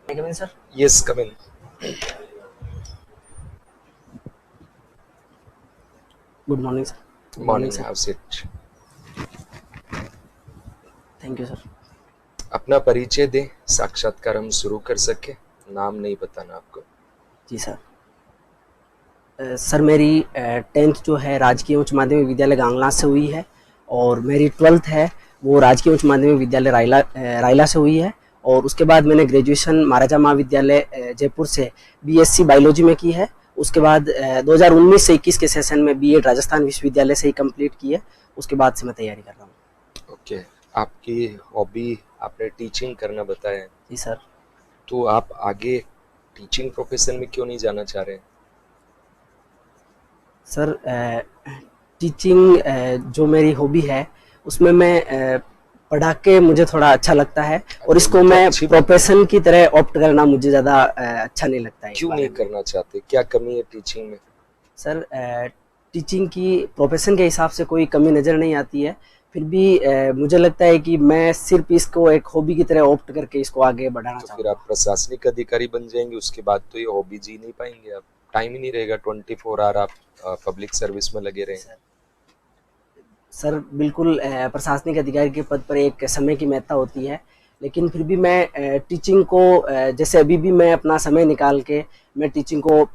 May I come in, sir? Yes, come in. Good morning, sir. Good morning, Morning, sir. have sit. Thank you, sir. अपना परिचय दें, साक्षात्कार हम शुरू कर सके। नाम नहीं बताना आपको। जी सर। सर मेरी 10th जो है राजकीय उच्च माध्यमिक विद्यालय गांगला से हुई है और मेरी 12th है वो राजकीय उच्च माध्यमिक विद्यालय रायला से हुई है और उसके बाद मैंने ग्रेजुएशन महाराजा महाविद्यालय जयपुर से बीएससी बायोलॉजी में की है। उसके बाद 2019 से 21 के सेशन में बीएड राजस्थान विश्वविद्यालय से ही कंप्लीट की है। उसके बाद से मैं तैयारी कर रहा हूँ। ओके, आपकी हॉबी आपने टीचिंग करना बताया है, जी सर। तो आप आगे टीचिंग प्रोफेशन में क्यों नहीं जाना चाह रहे हैं? सर टीचिंग जो मेरी हॉबी है उसमें मैं पढ़ा के मुझे थोड़ा अच्छा लगता है और इसको तो मैं अच्छी बात है। प्रोफेशन की तरह ऑप्ट करना मुझे ज़्यादा अच्छा नहीं लगता है इस क्यों बारे नहीं में। करना चाहते? क्या कमी है टीचिंग में? सर टीचिंग की प्रोफेशन के हिसाब से कोई कमी नज़र नहीं आती है, फिर भी मुझे लगता है कि मैं सिर्फ इसको एक हॉबी की तरह ऑप्ट करके इसको आगे बढ़ाना तो फिर आप चाहूँगा। प्रशासनिक अधिकारी बन जाएंगे, उसके बाद तो ये हॉबी जी नहीं पाएंगे आप। टाइम ही नहीं रहेगा, 24 आवर आप पब्लिक सर्विस में लगे रहेंगे। सर सर बिल्कुल प्रशासनिक अधिकारी के पद पर एक समय की महत्ता होती है, लेकिन फिर भी मैं टीचिंग को जैसे अभी भी मैं अपना समय निकाल के मैं टीचिंग को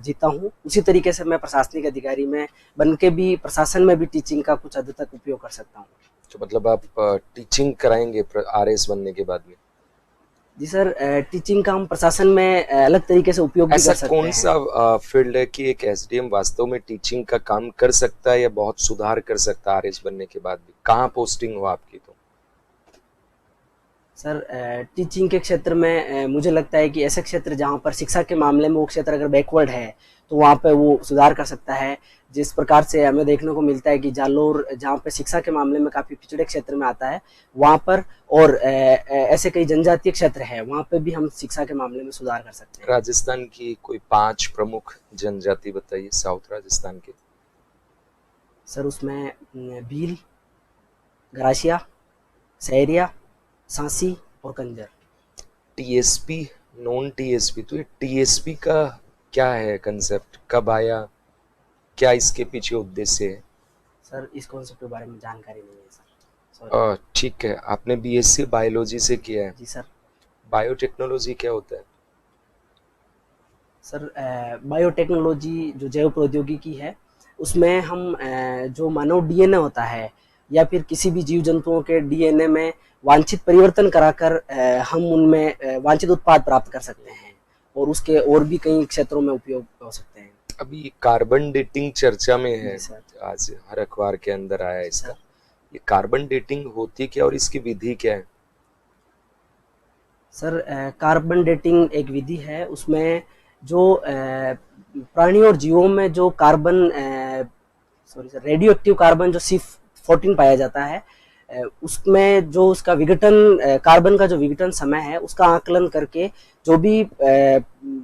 जीता हूँ, उसी तरीके से मैं प्रशासनिक अधिकारी में बन के भी प्रशासन में भी टीचिंग का कुछ हद तक उपयोग कर सकता हूँ। तो मतलब आप टीचिंग कराएंगे आरएस बनने के बाद में? जी सर, टीचिंग का हम प्रशासन में अलग तरीके से उपयोग भी ऐसा कर सकते कौन हैं। सा फील्ड है कि एक एसडीएम वास्तव में टीचिंग का काम कर सकता है या बहुत सुधार कर सकता है आरएस बनने के बाद भी? कहाँ पोस्टिंग हो आपकी? तो सर टीचिंग के क्षेत्र में मुझे लगता है कि ऐसे क्षेत्र जहाँ पर शिक्षा के मामले में वो क्षेत्र अगर बैकवर्ड है तो वहाँ पे वो सुधार कर सकता है। जिस प्रकार से हमें देखने को मिलता है कि जालोर जहाँ पे शिक्षा के मामले में काफ़ी पिछड़े क्षेत्र में आता है वहाँ पर, और ऐसे कई जनजातीय क्षेत्र है वहाँ पे भी हम शिक्षा के मामले में सुधार कर सकते हैं। राजस्थान की कोई 5 प्रमुख जनजाति बताइए, साउथ राजस्थान के। सर उसमें भील, गरासिया, सहरिया, सांसी और कंजर। टीएसपी, नॉन टीएसपी, तो ये टीएसपी का क्या है कंसेप्ट, कब आया, क्या इसके पीछे उद्देश्य है? सर इस कॉन्सेप्ट के बारे में जानकारी नहीं है सर, सॉरी। ठीक है, आपने बीएससी बायोलॉजी से किया है। जी सर। बायोटेक्नोलॉजी क्या होता है? सर बायोटेक्नोलॉजी जो जैव प्रौद्योगिकी है उसमें हम जो मानव डीएनए होता है या फिर किसी भी जीव जंतुओं के डीएनए में वांछित परिवर्तन कराकर हम उनमें वांछित उत्पाद प्राप्त कर सकते हैं और उसके और भी कई क्षेत्रों में उपयोग हो सकते हैं। अभी कार्बन डेटिंग चर्चा में है, जी सर। आज हर अखबार के अंदर आया है जी इसका। सर। ये कार्बन डेटिंग होती क्या और इसकी विधि क्या है? सर कार्बन डेटिंग एक विधि है, उसमें जो प्राणी और जीवों में जो carbon sorry sir radio active carbon जो C14 पाया जाता है उसमें जो उसका विघटन कार्बन का जो विघटन समय है उसका आकलन करके जो भी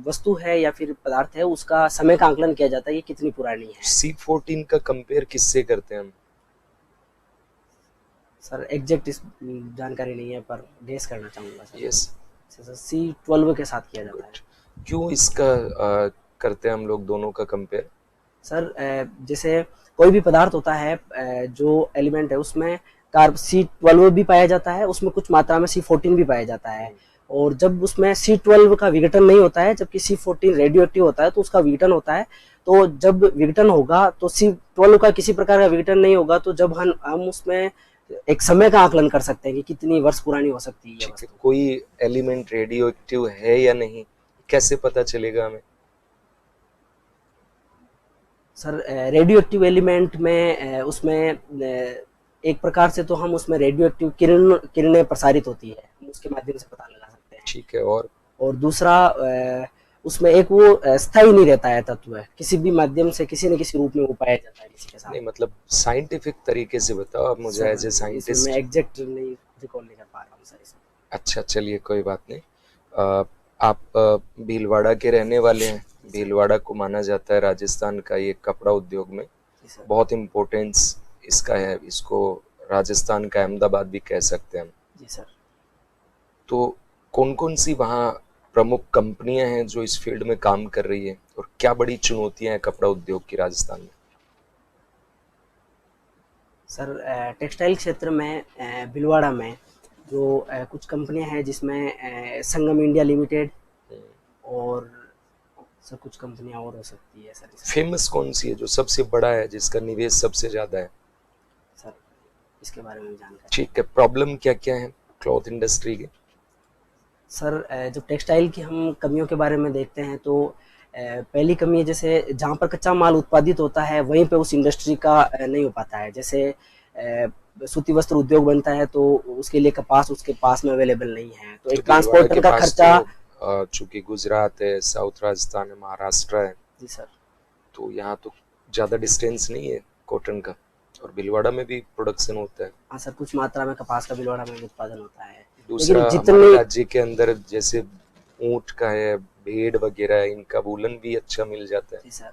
वस्तु है या फिर पदार्थ है उसका समय का आकलन किया जाता है ये कितनी पुरानी है। C14 का कंपेयर किससे करते हैं हम? सर एग्जैक्ट इस जानकारी नहीं है पर गेस करना चाहूँगा सर। यस। सर C12 के साथ किया जाता है। गुड। क्यों इसका करते हैं हम लोग दोनों का कंपेयर? सर जैसे कोई भी पदार्थ होता है जो एलिमेंट है उसमें कार्ब C12 भी पाया जाता है, उसमें कुछ मात्रा में C14 भी पाया जाता है और जब उसमें C12 का विघटन नहीं होता है जबकि C14 रेडियो एक्टिव होता है तो उसका विघटन होता है। तो जब विघटन होगा तो C12 का किसी प्रकार का विघटन नहीं होगा तो जब हम उसमें एक समय का आकलन कर सकते हैं कि कितनी वर्ष पुरानी हो सकती है ये ठीक है, वस्तु। कोई एलिमेंट रेडियो एक्टिव है या नहीं, कैसे पता चलेगा हमें? सर रेडियो एक्टिव एलिमेंट में उसमें एक प्रकार से तो हम उसमें रेडियो एक्टिव किरणें प्रसारित होती है, हम उसके माध्यम से पता लगा सकते हैं। ठीक है, और दूसरा उसमें एक वो स्थायी नहीं रहता है तत्व है, किसी भी माध्यम से किसी न किसी रूप में वो पाया जाता है किसी के साथ। नहीं, मतलब साइंटिफिक तरीके से बताओ आप मुझे एज ए सर इसमें मैं साइंटिस्ट। एग्जैक्ट नहीं रिकॉल नहीं कर पा रहा हूँ सर इसमें। अच्छा, चलिए कोई बात नहीं। आप भीलवाड़ा के रहने वाले हैं। जी सर। भीलवाड़ा को माना जाता है राजस्थान का ये कपड़ा उद्योग में जी सर। बहुत इम्पोर्टेंस इसका है, इसको राजस्थान का अहमदाबाद भी कह सकते हैं हम। जी सर। तो कौन कौन सी वहाँ प्रमुख कंपनियां हैं जो इस फील्ड में काम कर रही है, और क्या बड़ी चुनौतियां हैं कपड़ा उद्योग की राजस्थान में? सर टेक्सटाइल क्षेत्र में भीलवाड़ा में जो कुछ कंपनियां हैं जिसमें संगम इंडिया लिमिटेड और सर कुछ कंपनियां और हो सकती है सर इसमें। फेमस कौन सी है जो सबसे बड़ा है, जिसका निवेश सबसे ज्यादा है? सर इसके बारे में भी जानकारी। ठीक है, प्रॉब्लम क्या क्या है क्लॉथ इंडस्ट्री के? सर जो टेक्सटाइल की हम कमियों के बारे में देखते हैं तो पहली कमी है जैसे जहाँ पर कच्चा माल उत्पादित होता है वहीं पे उस इंडस्ट्री का नहीं हो पाता है। जैसे सूती वस्त्र उद्योग बनता है तो उसके लिए कपास उसके पास में अवेलेबल नहीं है, तो एक तो भीलवाड़ा ट्रांसपोर्टर के का पास खर्चा। तो चूंकि गुजरात है, साउथ राजस्थान है, महाराष्ट्र है, जी सर। तो यहाँ तो ज्यादा डिस्टेंस नहीं है कॉटन का, और भीलवाड़ा में भी प्रोडक्शन होता है। हाँ सर, कुछ मात्रा में कपास का भीलवाड़ा में उत्पादन होता है, दूसरा, लेकिन हमारे जितनी। राज्य के अंदर जैसे ऊंट का है, भेड़ वगैरह है, इनका वूलन भी अच्छा मिल जाता है। जी सर,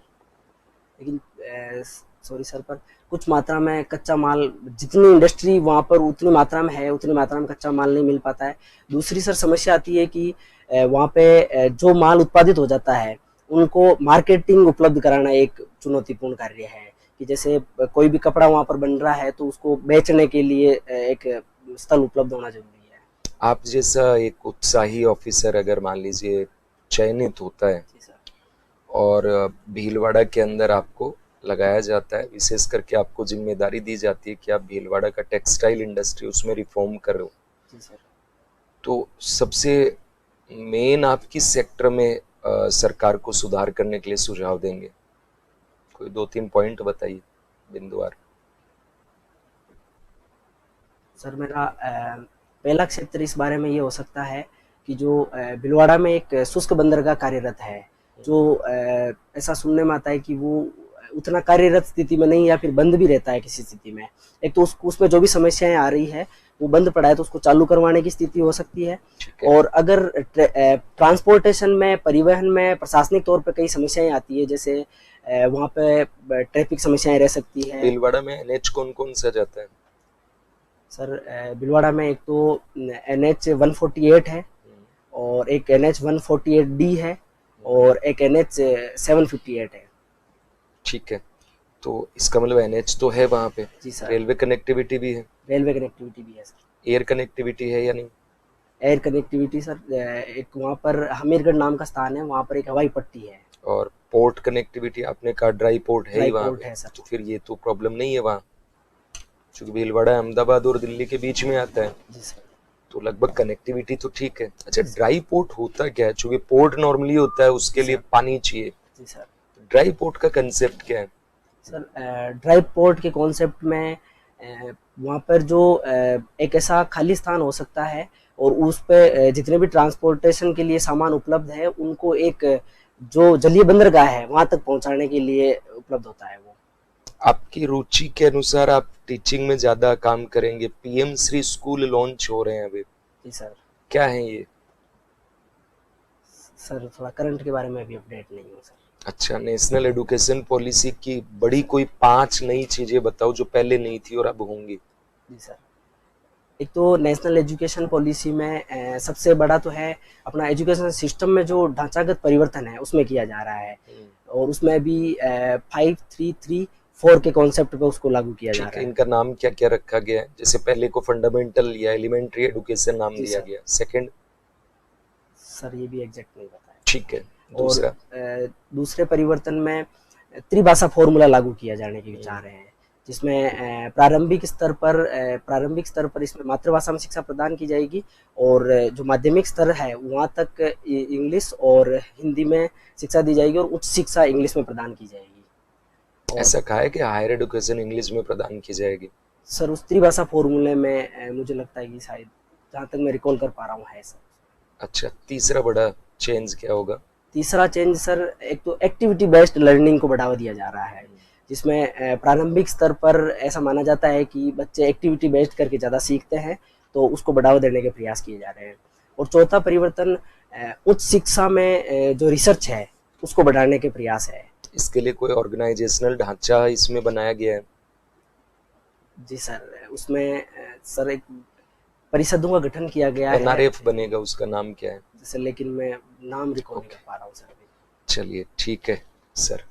लेकिन सॉरी सर, पर कुछ मात्रा में कच्चा माल जितनी इंडस्ट्री वहाँ पर उतनी मात्रा में है उतनी मात्रा में कच्चा माल नहीं मिल पाता है। दूसरी सर समस्या आती है कि वहाँ पे जो माल उत्पादित हो जाता है उनको मार्केटिंग उपलब्ध कराना एक चुनौतीपूर्ण कार्य है। कि जैसे कोई भी कपड़ा वहाँ पर बन रहा है तो उसको बेचने के लिए एक स्थल उपलब्ध होना जरूरी है। आप जैसा एक उत्साही ऑफिसर अगर मान लीजिए चयनित होता है जी सर। और भीलवाड़ा के अंदर आपको लगाया जाता है, विशेष करके आपको जिम्मेदारी दी जाती है कि आप भीलवाड़ा का टेक्सटाइल इंडस्ट्री उसमें रिफॉर्म करो, जी सर। तो सबसे मेन आप किस सेक्टर में सरकार को सुधार करने के लिए सुझाव देंगे? कोई 2-3 पॉइंट बताइए बिंदुवार। सर मेरा पहला क्षेत्र इस बारे में ये हो सकता है कि जो भीलवाड़ा में एक शुष्क बंदरगाह कार्यरत है, जो ऐसा सुनने में आता है कि वो उतना कार्यरत स्थिति में नहीं या फिर बंद भी रहता है किसी स्थिति में। एक तो उसमें जो भी समस्याएं आ रही है वो बंद पड़ा है तो उसको चालू करवाने की स्थिति हो सकती है। और अगर ट्रांसपोर्टेशन में, परिवहन में प्रशासनिक तौर पर कई समस्याएं आती है, जैसे वहाँ पे ट्रैफिक समस्याएं रह सकती है। भीलवाड़ा में एनएच कौन कौन सा जाता है? सर भीलवाड़ा में एक तो NH 148 है और एक NH 148D है और एक NH 758 है। ठीक है, तो इसका मतलब एनएच तो है वहाँ पे। जी सर। रेलवे कनेक्टिविटी भी है? रेलवे कनेक्टिविटी भी है सर। एयर कनेक्टिविटी है या नहीं? एयर कनेक्टिविटी सर एक वहाँ पर हमीरगढ़ नाम का स्थान है, वहाँ पर एक हवाई पट्टी है। और पोर्ट कनेक्टिविटी आपने कहा ड्राई पोर्ट है ही वहाँ पोर्ट पे, है सर। तो फिर ये तो प्रॉब्लम नहीं है वहाँ, क्योंकि भीलवाड़ा अहमदाबाद और दिल्ली के बीच में आता है। जी सर। तो लगभग कनेक्टिविटी तो ठीक है। अच्छा, ड्राई पोर्ट होता क्या है? क्योंकि पोर्ट नॉर्मली होता है उसके लिए पानी चाहिए, जी सर। ड्राई पोर्ट का कंसेप्ट क्या है? सर ड्राई पोर्ट के कॉन्सेप्ट में वहाँ पर जो एक ऐसा खाली स्थान हो सकता है और उस पे जितने भी ट्रांसपोर्टेशन के लिए सामान उपलब्ध है उनको एक जो जलीय बंदरगाह है वहाँ तक पहुँचाने के लिए उपलब्ध होता है वो। आपकी रुचि के अनुसार आप टीचिंग में ज्यादा काम करेंगे। पीएम श्री स्कूल लॉन्च हो रहे हैं अभी। जी सर। क्या है ये? सर थोड़ा करंट के बारे में अभी अपडेट नहीं हो सर। अच्छा, नेशनल एजुकेशन पॉलिसी की बड़ी कोई 5 नई चीजें बताओ जो पहले नहीं थी और अब होंगी। जी सर। एक तो नेशनल एजुकेशन पॉलिसी में सबसे बड़ा तो है अपना एजुकेशन सिस्टम में जो ढांचागत परिवर्तन है उसमें किया जा रहा है, और उसमें भी 5334 के कॉन्सेप्ट पे उसको लागू किया जा रहा है। इनका नाम क्या क्या रखा गया है? जैसे पहले को फंडामेंटल या एलिमेंट्री एजुकेशन नाम दिया गया, सेकंड? सर ये भी एग्जैक्ट नहीं बताया। ठीक है, दूसरा? और दूसरे परिवर्तन में त्रिभाषा फॉर्मूला लागू किया जाने के विचार है, जिसमें प्रारंभिक स्तर पर इसमें मातृभाषा में शिक्षा प्रदान की जाएगी और जो माध्यमिक स्तर है वहाँ तक इंग्लिश और हिंदी में शिक्षा दी जाएगी और उच्च शिक्षा इंग्लिश में प्रदान की जाएगी। ऐसा कहा है कि हायर एजुकेशन इंग्लिश में प्रदान की जाएगी? सर उस त्रिभाषा फॉर्मूले में मुझे लगता है कि शायद, जहाँ तक मैं रिकॉल कर पा रहा हूँ, है सर। अच्छा, तीसरा बड़ा चेंज क्या होगा? तीसरा चेंज सर एक तो एक्टिविटी बेस्ड लर्निंग को बढ़ावा दिया जा रहा है, जिसमें प्रारंभिक स्तर पर ऐसा माना जाता है कि बच्चे एक्टिविटी बेस्ड करके ज़्यादा सीखते हैं, तो उसको बढ़ावा देने के प्रयास किए जा रहे हैं। और चौथा परिवर्तन उच्च शिक्षा में जो रिसर्च है उसको बढ़ाने के प्रयास है। इसके लिए कोई ऑर्गेनाइजेशनल ढांचा इसमें बनाया गया है? जी सर, उसमें सर एक परिषदों का गठन किया गया है। NRF बनेगा, उसका नाम क्या है? सर, लेकिन मैं नाम रिकॉल नहीं कर पा रहा हूँ सर अभी। चलिए ठीक है सर।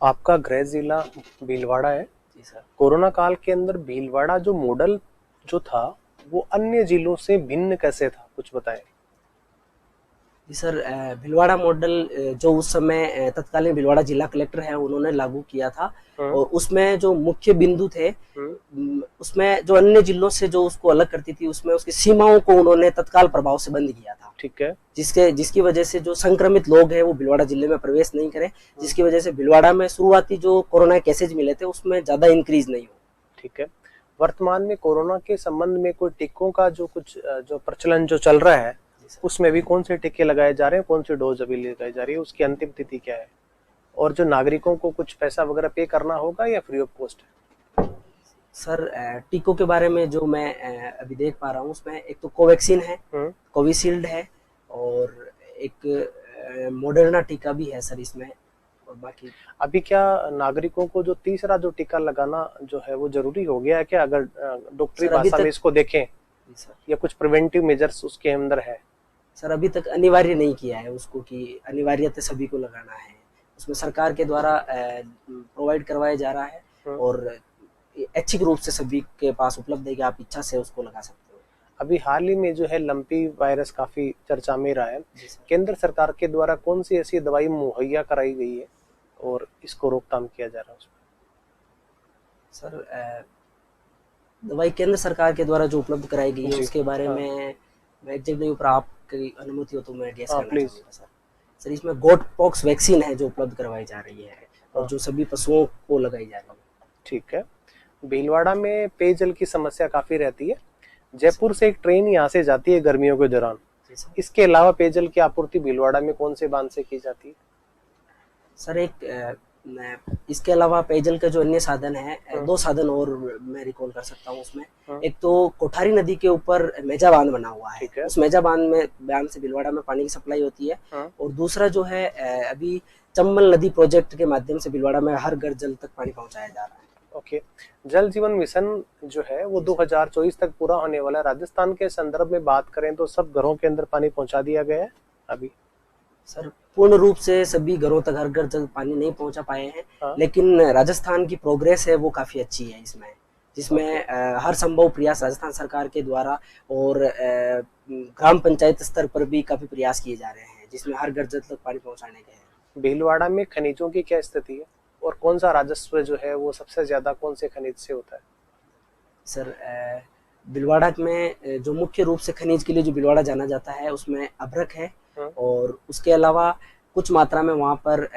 आपका गृह जिला भीलवाड़ा है। जी सर। कोरोना काल के अंदर भीलवाड़ा जो मॉडल जो था वो अन्य जिलों से भिन्न कैसे था, कुछ बताएं। जी सर, भीलवाड़ा मॉडल जो उस समय तत्कालीन भीलवाड़ा जिला कलेक्टर है उन्होंने लागू किया था, और उसमें जो मुख्य बिंदु थे, उसमें जो अन्य जिलों से जो उसको अलग करती थी, उसमें उसकी सीमाओं को उन्होंने तत्काल प्रभाव से बंद किया था। ठीक है। जिसकी वजह से जो संक्रमित लोग हैं वो भीलवाड़ा जिले में प्रवेश नहीं करें, जिसकी वजह से भीलवाड़ा में शुरुआती जो कोरोना केसेज मिले थे उसमें ज्यादा इंक्रीज नहीं हो। ठीक है। वर्तमान में कोरोना के संबंध में कोई टीकों का जो कुछ जो प्रचलन जो चल रहा है, उसमें भी कौन से टीके लगाए जा रहे हैं, कौन सी डोज अभी लगाई जा रही है, उसकी अंतिम तिथि क्या है, और जो नागरिकों को कुछ पैसा वगैरह पे करना होगा या फ्री ऑफ कॉस्ट है? सर, टीकों के बारे में जो मैं अभी देख पा रहा हूँ उसमें एक तो कोवैक्सीन है, कोविशील्ड है, और एक मॉडर्ना टीका भी है सर इसमें, और बाकी अभी क्या नागरिकों को जो तीसरा जो टीका लगाना जो है वो जरूरी हो गया है क्या, अगर डॉक्टरी भाषा में इसको देखें, या कुछ प्रिवेंटिव मेजर्स उसके अंदर है? सर, अभी तक अनिवार्य नहीं किया है उसको कि अनिवार्यतः सभी को लगाना है, उसमें सरकार के द्वारा प्रोवाइड करवाया जा रहा है, और ऐच्छिक रूप से सभी के पास उपलब्ध है कि आप इच्छा से उसको लगा सकते हो। अभी हाल ही में जो है लंपी वायरस काफी चर्चा में रहा है, केंद्र सरकार के द्वारा कौन सी ऐसी दवाई मुहैया कराई गई है और इसको रोकथाम किया जा रहा है उसमें? सर, दवाई केंद्र सरकार के द्वारा जो उपलब्ध कराई गई है उसके बारे में मैं एग्जैक्ट नहीं, ऊपर आपकी अनुमति हो तो मैं गेस करना चाहूँगा सर। सर, इसमें गोट पॉक्स वैक्सीन है जो उपलब्ध करवाई जा रही है, और जो सभी पशुओं को लगाई जा रही है। ठीक है। भीलवाड़ा में पेयजल की समस्या काफी रहती है। जयपुर से एक ट्रेन यहाँ से जाती है गर्मियों के दौरान, इसके अलावा पेयजल की आपूर्ति भीलवाड़ा में कौन से बांध से की जाती है? सर, इसके अलावा पेयजल का जो अन्य साधन है, दो साधन और मैं रिकॉल कर सकता हूँ उसमें। एक तो कोठारी नदी के ऊपर मेजा बांध बना हुआ है, उस मेजा बांध से भीलवाड़ा में पानी की सप्लाई होती है, और दूसरा जो है अभी चंबल नदी प्रोजेक्ट के माध्यम से भीलवाड़ा में हर घर जल तक पानी पहुंचाया जा रहा है। ओके। जल जीवन मिशन जो है वो 2024 तक पूरा होने वाला है। राजस्थान के संदर्भ में बात करें तो सब घरों के अंदर पानी पहुंचा दिया गया है अभी? सर, पूर्ण रूप से सभी घरों तक हर घर जल पानी नहीं पहुंचा पाए हैं, लेकिन राजस्थान की प्रोग्रेस है वो काफी अच्छी है इसमें, जिसमें हर संभव प्रयास राजस्थान सरकार के द्वारा और ग्राम पंचायत स्तर पर भी काफी प्रयास किए जा रहे हैं, जिसमें हर घर जल तक पानी पहुंचाने के हैं। भीलवाड़ा में खनिजों की क्या स्थिति है, और कौन सा राजस्व जो है वो सबसे ज्यादा कौन से खनिज से होता है? सर, भीलवाड़ा में जो मुख्य रूप से खनिज के लिए जो भीलवाड़ा जाना जाता है उसमें अभ्रक है, और उसके अलावा कुछ मात्रा में वहाँ पर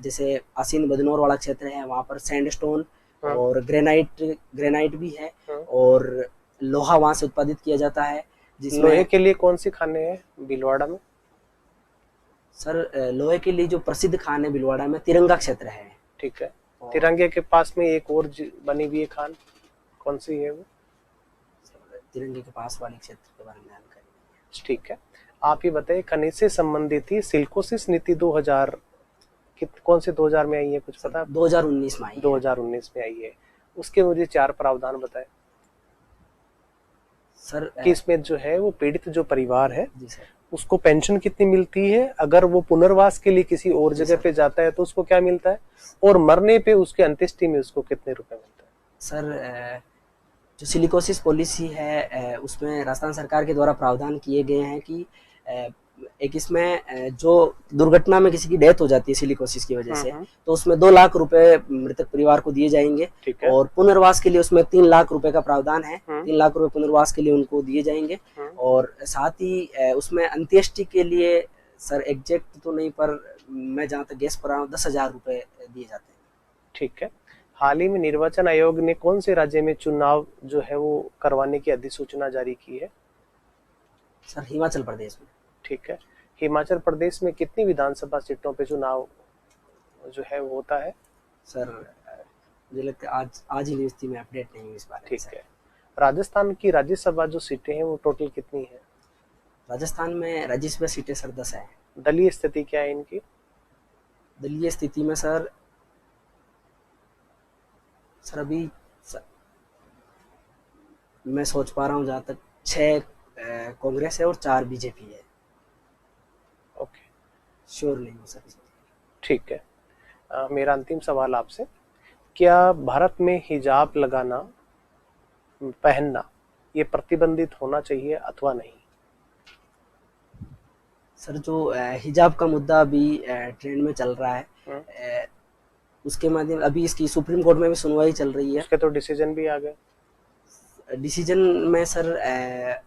जैसे आसीन बदनौर वाला क्षेत्र है, वहाँ पर सैंडस्टोन और ग्रेनाइट भी है, और लोहा वहाँ से उत्पादित किया जाता है। जिसमें लोहे के लिए कौन सी खानें हैं भीलवाड़ा में? सर, लोहे के लिए जो प्रसिद्ध खान है भीलवाड़ा में तिरंगा क्षेत्र है। ठीक है। तिरंगे के पास में एक और बनी हुई है खान, कौन सी है वो? तिरंगे के पास वाले क्षेत्र के बारे में जानकारी। ठीक है। आप ये बताइए, खनिज से संबंधित ही सिलिकोसिस नीति 2000 कौन से 2000 में आई है, कुछ पता? 2019 में आई है। 2019 में आई है। उसके मुझे 4 प्रावधान बताएं सर, कि इसमें जो है वो पीड़ित जो परिवार है उसको पेंशन कितनी मिलती है, अगर वो पुनर्वास के लिए किसी और जगह पे जाता है तो उसको क्या मिलता है, और मरने पे उसके अंत्येष्टि में उसको कितने रुपए मिलता है? सर, जो सिलिकोसिस पॉलिसी है उसमें राजस्थान सरकार के द्वारा प्रावधान किए गए हैं कि एक इसमें जो दुर्घटना में किसी की डेथ हो जाती है सिलिकोसिस की वजह से, तो उसमें 2 लाख रुपए मृतक परिवार को दिए जाएंगे, और पुनर्वास के लिए उसमें 3 लाख रुपए का प्रावधान है। 3 लाख रुपए पुनर्वास के लिए उनको दिए जाएंगे, और साथ ही उसमें अंत्येष्टि के लिए सर एग्जैक्ट तो नहीं, पर मैं जहाँ तक गेस कर रहा हूँ 10,000 रुपए दिए जाते हैं। ठीक है। हाल ही में निर्वाचन आयोग ने कौन से राज्य में चुनाव जो है वो करवाने की अधिसूचना जारी की है? सर, हिमाचल प्रदेश में। ठीक है। हिमाचल प्रदेश में कितनी विधानसभा सीटों पे चुनाव जो है वो होता है? सर, मुझे लगता है आज ही न्यूज़ थी, मैं अपडेट नहीं हूँ इस बारे में। ठीक है। राजस्थान की राज्यसभा जो सीटें हैं वो टोटल कितनी है? राजस्थान में राज्यसभा सीटें सर 10 है। दलीय स्थिति क्या है इनकी? दलीय स्थिति में सर अभी मैं सोच पा रहा हूँ जहाँ तक 6 कांग्रेस है और 4 बीजेपी है। श्योर नहीं हूँ सर। ठीक है। मेरा अंतिम सवाल आपसे, क्या भारत में हिजाब लगाना, पहनना ये प्रतिबंधित होना चाहिए अथवा नहीं? सर जो हिजाब का मुद्दा अभी ट्रेंड में चल रहा है, उसके माध्यम अभी इसकी सुप्रीम कोर्ट में भी सुनवाई चल रही है। उसके तो डिसीजन भी आ गए। डिसीजन में सर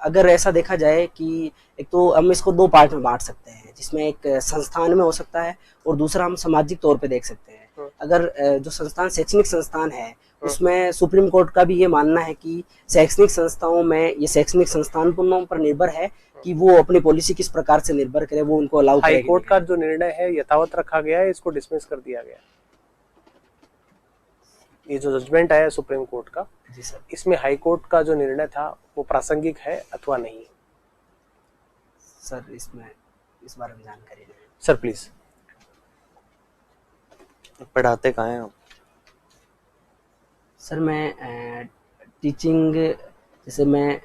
अगर ऐसा देखा जाए कि एक तो हम इसको दो पार्ट में बांट सकते हैं, जिसमें एक संस्थान में हो सकता है और दूसरा हम सामाजिक तौर पे देख सकते हैं। अगर जो संस्थान शैक्षणिक संस्थान है उसमें सुप्रीम कोर्ट का भी ये मानना है कि शैक्षणिक संस्थाओं में ये शैक्षणिक संस्थानों पर निर्भर है कि वो अपनी पॉलिसी किस प्रकार से निर्भर करे, वो उनको अलाउ करेगी। हाई कोर्ट का जो निर्णय है यथावत रखा गया है, इसको डिसमिस कर दिया गया। ये जो जजमेंट आया सुप्रीम कोर्ट का, जी सर, इसमें हाई कोर्ट का जो निर्णय था वो प्रासंगिक है अथवा नहीं? सर इसमें इस बारे में जानकारी नहीं। Sir please. पढ़ाते कहाँ हैं आप? सर मैं टीचिंग, जैसे मैं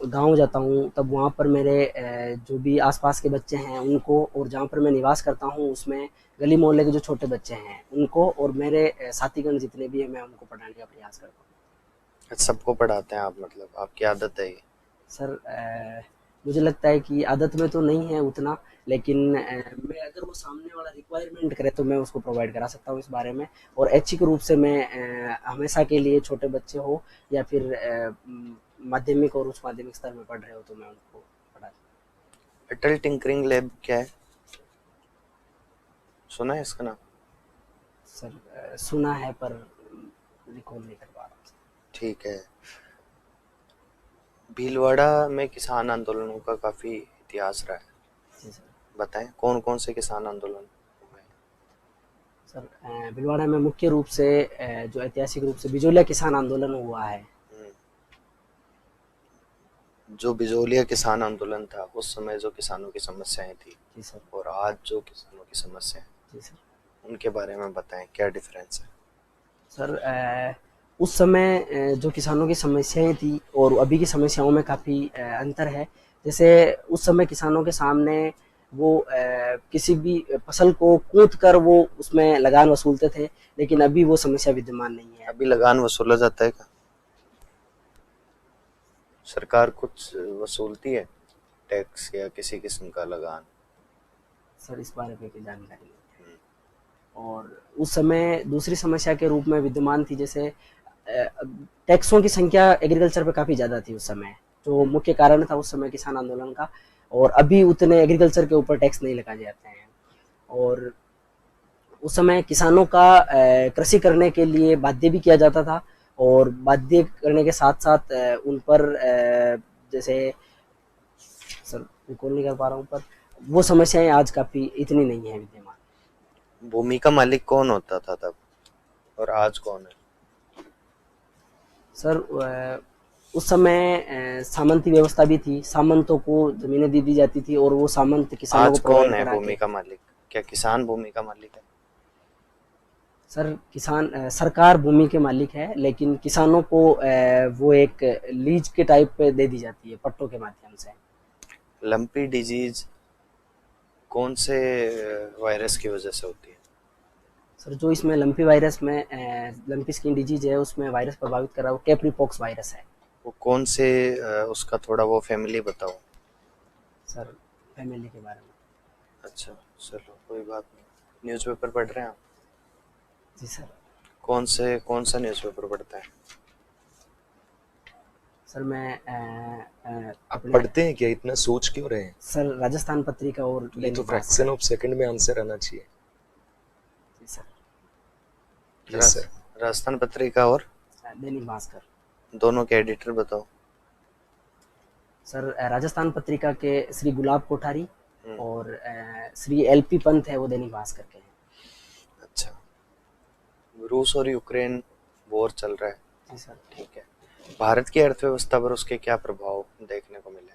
गांव जाता हूँ तब वहाँ पर मेरे जो भी आसपास के बच्चे हैं उनको, और जहाँ पर मैं निवास करता हूँ उसमें गली मोहल्ले के जो छोटे बच्चे हैं उनको, और मेरे साथीगण जितने भी हैं मैं उनको पढ़ाने का प्रयास करता हूँ। सबको पढ़ाते हैं आप, मतलब आपकी आदत है ये? सर मुझे लगता है कि आदत में तो नहीं है उतना, लेकिन मैं अगर वो सामने वाला रिक्वायरमेंट करे तो मैं उसको प्रोवाइड करा सकता हूँ इस बारे में। और ऐच्छिक रूप से मैं हमेशा के लिए छोटे बच्चे हो या फिर माध्यमिक और उच्च माध्यमिक स्तर में पढ़ रहे हो तो मैं उनको पढ़ा। अटल टिंकरिंग लैब क्या है, सुना है इसका नाम? सर सुना है पर रिकॉल नहीं कर पा रहा। ठीक है। भीलवाड़ा में किसान आंदोलनों का काफी इतिहास रहा है, जी सर। बताएं कौन कौन से किसान आंदोलन हुए? सर भीलवाड़ा में मुख्य रूप से जो ऐतिहासिक रूप से बिजोलिया किसान आंदोलन हुआ है। जो बिजोलिया किसान आंदोलन था उस समय जो किसानों की समस्याएं थी, जी सर, और आज जो किसानों की समस्याएं, जी सर, उनके बारे में बताएं, क्या डिफरेंस है? सर उस समय जो किसानों की समस्याएं थी और अभी की समस्याओं में काफ़ी अंतर है। जैसे उस समय किसानों के सामने वो किसी भी फसल को कूट कर वो उसमें लगान वसूलते थे, लेकिन अभी वो समस्या विद्यमान नहीं है। अभी लगान वसूला जाता है क्या? सरकार कुछ वसूलती है टैक्स या किसी किस्म का लगान? सर इस बारे में कोई जानकारी नहीं है। और उस समय दूसरी समस्या के रूप में विद्यमान थी, जैसे टैक्सों की संख्या एग्रीकल्चर पे काफ़ी ज़्यादा थी उस समय, जो मुख्य कारण था उस समय किसान आंदोलन का। और अभी उतने एग्रीकल्चर के ऊपर टैक्स नहीं लगाए जाते हैं। और उस समय किसानों का कृषि करने के लिए बाध्य भी किया जाता था, और बाध्य करने के साथ साथ उन पर जैसे सर रिकॉल नहीं कर पा रहा हूँ, पर वो समस्याएं आज काफ़ी इतनी नहीं है विद्यमान। भूमि का मालिक कौन होता था तब और आज कौन है? सर उस समय सामंती व्यवस्था भी थी, सामंतों को जमीनें दी जाती थी और वो सामंत किसानों आज को कौन है भूमि का मालिक? क्या किसान भूमि का मालिक है? सर किसान सरकार भूमि के मालिक है, लेकिन किसानों को वो एक लीज के टाइप पे दे दी जाती है पट्टों के माध्यम से। लंपी डिजीज कौन से वायरस की वजह से होती है? सर जो इसमें लंपी वायरस में लंपी स्किन डिजीज है उसमें वायरस प्रभावित कर रहा है, वो कैप्रीपॉक्स वायरस है। वो कौन से उसका थोड़ा वो फैमिली बताओ। सर फैमिली के बारे में? अच्छा चलो कोई बात नहीं। न्यूज़पेपर पढ़ रहे हैं आप? जी सर। कौन सा न्यूज़पेपर पढ़ते हैं? सर मैं आप पढ़ते हैं क्या? इतना सोच क्यों रहे हैं? सर राजस्थान पत्रिका और ये तो फ्रैक्शन ऑफ सेकंड में आंसर आना चाहिए। जी sir. Yes sir. Rajasthan Patrika और दैनिक भास्कर, दोनों के एडिटर बताओ। सर राजस्थान पत्रिका के श्री गुलाब कोठारी और श्री एलपी पंत है, वो दैनिक भास्कर के हैं। अच्छा, रूस और यूक्रेन वॉर चल रहा है। जी सर। ठीक है, भारत की अर्थव्यवस्था पर उसके क्या प्रभाव देखने को मिले?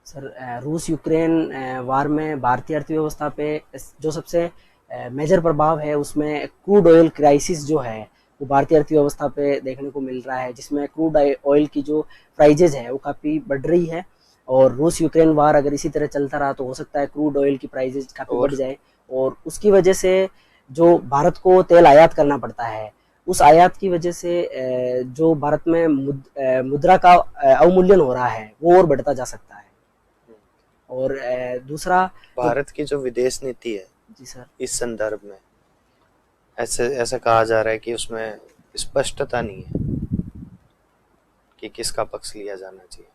सर रूस यूक्रेन वार में भारतीय अर्थव्यवस्था पे जो सबसे मेजर प्रभाव है उसमें क्रूड ऑयल क्राइसिस जो है वो भारतीय अर्थव्यवस्था पे देखने को मिल रहा है, जिसमें क्रूड ऑयल की जो प्राइजेज है वो काफ़ी बढ़ रही है और रूस यूक्रेन वार अगर इसी तरह चलता रहा तो हो सकता है क्रूड ऑयल की प्राइसेस काफी बढ़ जाए, और उसकी वजह से जो भारत को तेल आयात करना पड़ता है, उस आयात की वजह से जो भारत में मुद्रा का अवमूल्यन हो रहा है वो और बढ़ता जा सकता है। और दूसरा भारत की जो विदेश नीति है जी सर, इस संदर्भ में ऐसा कहा जा रहा है कि उसमें स्पष्टता नहीं है कि किसका पक्ष लिया जाना चाहिए।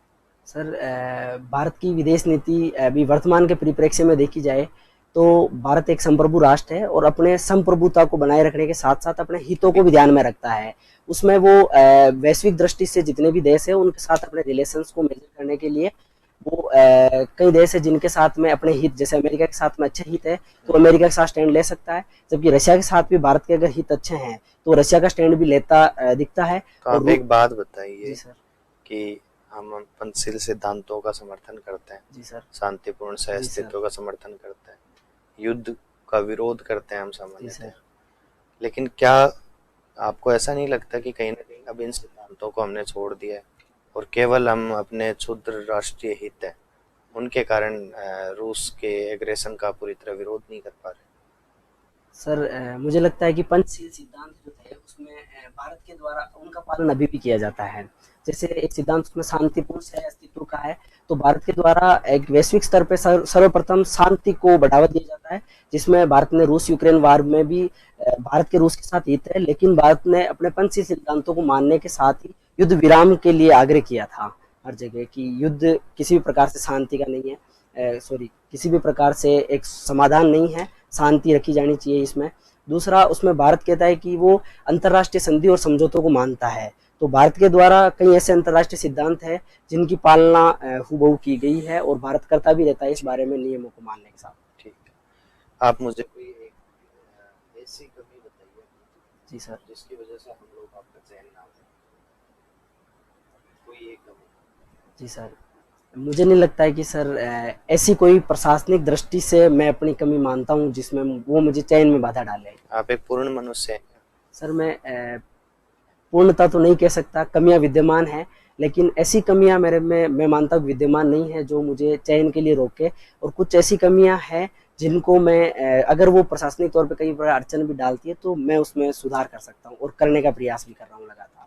सर भारत की विदेश नीति अभी वर्तमान के परिप्रेक्ष्य में देखी जाए तो भारत एक संप्रभु राष्ट्र है और अपने संप्रभुता को बनाए रखने के साथ साथ अपने हितों को भी ध्यान में रखता है। उसमें वो वैश्विक दृष्टि से जितने भी देश है उनके साथ अपने रिलेशंस को मेजर करने के लिए वो कई देश है जिनके साथ में अपने हित, जैसे अमेरिका के साथ में अच्छे हित है तो अमेरिका के साथ स्टैंड ले सकता है, जबकि रशिया के साथ भी भारत के अगर हित अच्छे हैं तो रशिया का स्टैंड भी लेता दिखता है। तो आप एक बात बताइए जी सर, कि हम पंचशील सिद्धांतों का समर्थन करते हैं, जी सर, शांतिपूर्ण सहअस्तित्व का समर्थन करते हैं, युद्ध का विरोध करते हैं हम सामान्यतः, लेकिन क्या आपको ऐसा नहीं लगता कि कहीं ना कहीं अब इन सिद्धांतों को हमने छोड़ दिया है और केवल हम अपने क्षुद्र राष्ट्रीय हित है उनके कारण रूस के एग्रेशन का पूरी तरह विरोध नहीं कर पा रहे? सर मुझे लगता है कि पंचशील सिद्धांत जो थे उसमें भारत के द्वारा उनका पालन अभी भी किया जाता है। जैसे एक सिद्धांत उसमें शांतिपूर्ण सह अस्तित्व का है, तो भारत के द्वारा एक वैश्विक स्तर पर सर्वप्रथम शांति को बढ़ावा दिया जाता है, जिसमें भारत ने रूस यूक्रेन वार में भी भारत के रूस के साथ हित है, लेकिन भारत ने अपने पंचशील सिद्धांतों को मानने के साथ ही युद्ध विराम के लिए आग्रह किया था हर जगह कि युद्ध किसी भी प्रकार से शांति का नहीं है, किसी भी प्रकार से एक समाधान नहीं है, शांति रखी जानी चाहिए इसमें। दूसरा, उसमें भारत कहता है कि वो अंतर्राष्ट्रीय संधि और समझौतों को मानता है, तो भारत के द्वारा कई ऐसे अंतर्राष्ट्रीय सिद्धांत है जिनकी पालना हूबहू की गई है और भारत करता भी रहता है इस बारे में नियमों को मानने के साथ। ठीक है, आप मुझे कोई एक ऐसी कमी बताइए जी सर, जिसकी वजह से हम लोग आपका चयन ना हो, कोई एक कमी। जी सर, मुझे नहीं लगता है कि सर ऐसी कोई प्रशासनिक दृष्टि से मैं अपनी कमी मानता हूं जिसमें वो मुझे चयन में बाधा डाले। आप एक पूर्ण मनुष्य हैं? सर मैं पूर्णता तो नहीं कह सकता, कमियां विद्यमान हैं, लेकिन ऐसी कमियां मेरे में मैं मानता हूँ विद्यमान नहीं है जो मुझे चयन के लिए रोके, और कुछ ऐसी कमियां हैं जिनको मैं अगर वो प्रशासनिक तौर पे कई बार अड़चन भी डालती है तो मैं उसमें सुधार कर सकता हूँ और करने का प्रयास भी कर रहा हूँ लगातार।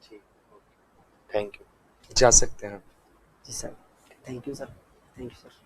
ठीक, थैंक यू। जा सकते हैं। जी sir, thank you sir, thank you sir.